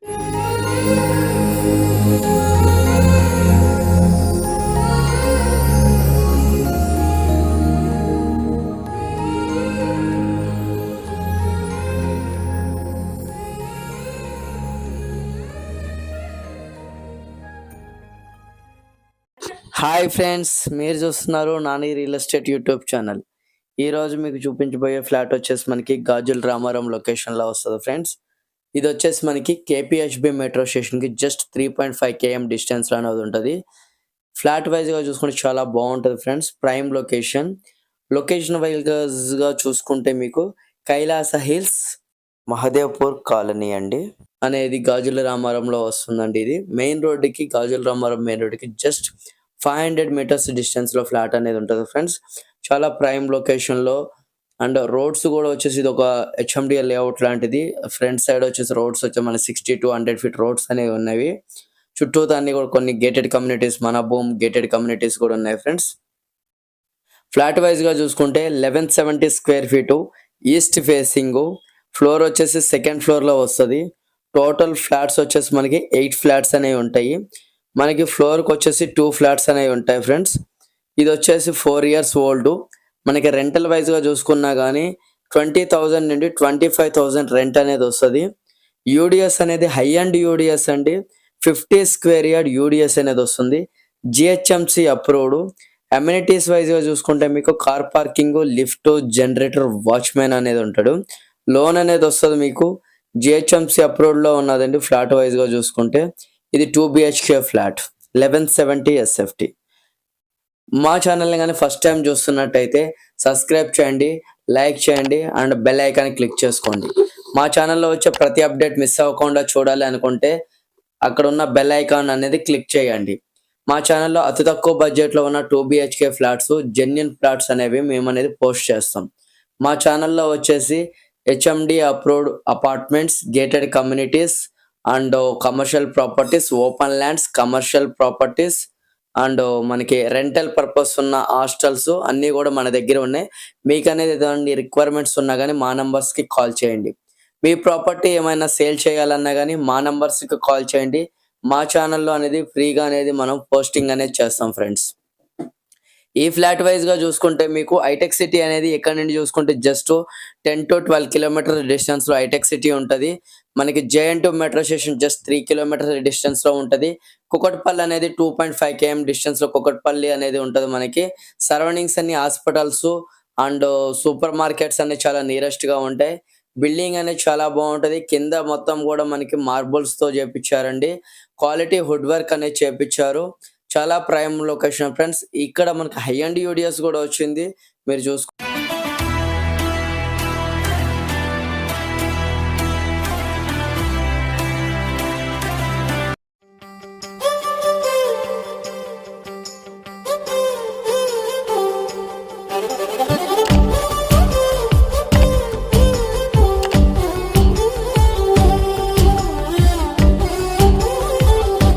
Hi friends, మీరు చూస్తున్నారు Nani real estate YouTube channel. ఈరోజు మీకు చూపించబోయే ఫ్లాట్ వచ్చేసి మనకి గాజుల రామారం లొకేషన్లో వస్తుంది ఫ్రెండ్స్. ఇది వచ్చేసి మనకి కేపీహెచ్బి మెట్రో స్టేషన్కి జస్ట్ 3.5 km డిస్టెన్స్లో అనేది ఉంటుంది. ఫ్లాట్ వైజ్గా చూసుకుంటే చాలా బాగుంటుంది ఫ్రెండ్స్. ప్రైమ్ లొకేషన్ వైజ్గా చూసుకుంటే మీకు కైలాస హిల్స్ మహదేవ్పూర్ కాలనీ అండి అనేది గాజుల రామారంలో వస్తుందండి. ఇది మెయిన్ రోడ్డుకి, గాజుల రామారం మెయిన్ రోడ్డుకి జస్ట్ 500 meters డిస్టెన్స్లో ఫ్లాట్ అనేది ఉంటుంది ఫ్రెండ్స్. చాలా ప్రైమ్ లొకేషన్లో అండ్ రోడ్స్ కూడా వచ్చేసి ఇది ఒక హెచ్ఎండిఎల్ లేఅవుట్ లాంటిది. ఫ్రంట్ సైడ్ వచ్చేసి రోడ్స్ వచ్చి మన 60 to 100 feet రోడ్స్ అనేవి ఉన్నవి. చుట్టూ అన్ని కూడా కొన్ని గేటెడ్ కమ్యూనిటీస్, మన భూమ్ గేటెడ్ కమ్యూనిటీస్ కూడా ఉన్నాయి ఫ్రెండ్స్. ఫ్లాట్ వైజ్గా చూసుకుంటే 1170 square feet east facing, floor వచ్చేసి సెకండ్ ఫ్లోర్లో వస్తుంది. టోటల్ ఫ్లాట్స్ వచ్చేసి మనకి 8 flats అనేవి ఉంటాయి. మనకి ఫ్లోర్కి వచ్చేసి 2 flats అనేవి ఉంటాయి ఫ్రెండ్స్. ఇది వచ్చేసి 4 years ఓల్డ్. మనకి రెంటల్ వైజ్గా చూసుకున్నా కానీ 20,000 నుండి 25,000 రెంట్ అనేది వస్తుంది. యూడిఎస్ అనేది హై అండ్ యూడిఎస్ అండి. 50 square yard యూడిఎస్ అనేది వస్తుంది. GHMC approved. అమ్యూనిటీస్ వైజ్గా చూసుకుంటే మీకు car parking, lift, generator, watchman అనేది ఉంటాడు. లోన్ అనేది వస్తుంది మీకు. జిహెచ్ఎంసి అప్రూవ్డ్లో ఉన్నదండి. ఫ్లాట్ వైజ్గా చూసుకుంటే ఇది 2 BHK ఫ్లాట్, 1170 SFT. మా ఛానల్ని కానీ ఫస్ట్ టైం చూస్తున్నట్టయితే సబ్స్క్రైబ్ చేయండి, లైక్ చేయండి అండ్ బెల్ ఐకాన్ క్లిక్ చేసుకోండి. మా ఛానల్లో వచ్చే ప్రతి అప్డేట్ మిస్ అవ్వకుండా చూడాలి అనుకుంటే అక్కడ ఉన్న బెల్ ఐకాన్ అనేది క్లిక్ చేయండి. మా ఛానల్లో అతి తక్కువ బడ్జెట్లో ఉన్న 2 BHK ఫ్లాట్స్, జెన్యూన్ ఫ్లాట్స్ అనేవి మేము అనేది పోస్ట్ చేస్తాం. మా ఛానల్లో వచ్చేసి HMD approved apartments, gated communities and commercial properties, open lands, commercial properties and మనకి రెంటల్ పర్పస్ ఉన్న హాస్టల్స్ అన్నీ కూడా మన దగ్గర ఉన్నాయి. మీకు అనేది ఎటువంటి రిక్వైర్మెంట్స్ ఉన్నా కానీ మా నంబర్స్కి కాల్ చేయండి. మీ ప్రాపర్టీ ఏమైనా సేల్ చేయాలన్నా కానీ మా నంబర్స్కి కాల్ చేయండి. మా ఛానల్లో అనేది ఫ్రీగా అనేది మనం పోస్టింగ్ అనేది చేస్తాం ఫ్రెండ్స్. ఈ ఫ్లాట్ వైజ్గా చూసుకుంటే మీకు హైటెక్ సిటీ అనేది ఎక్కడి నుండి చూసుకుంటే జస్ట్ 10 to 12 kilometers డిస్టెన్స్లో హైటెక్ సిటీ ఉంటుంది. మనకి JN2 metro station just 3 kilometers డిస్టెన్స్లో ఉంటుంది. కుకట్పల్లి అనేది 2.5 km డిస్టెన్స్లో కుకట్పల్లి అనేది ఉంటుంది. మనకి సరౌండింగ్స్ అన్ని హాస్పిటల్స్ అండ్ సూపర్ మార్కెట్స్ అన్ని చాలా నియరెస్ట్గా ఉంటాయి. బిల్డింగ్ అనేది చాలా బాగుంటుంది. కింద మొత్తం కూడా మనకి మార్బుల్స్తో చేపించారండి. క్వాలిటీ వుడ్ వర్క్ అనేది చేపించారు. చాలా ప్రైమ్ లొకేషన్ ఫ్రెండ్స్. ఇక్కడ మనకి హై అండ్ యూడిఎస్ కూడా వచ్చింది, మీరు చూసుకో.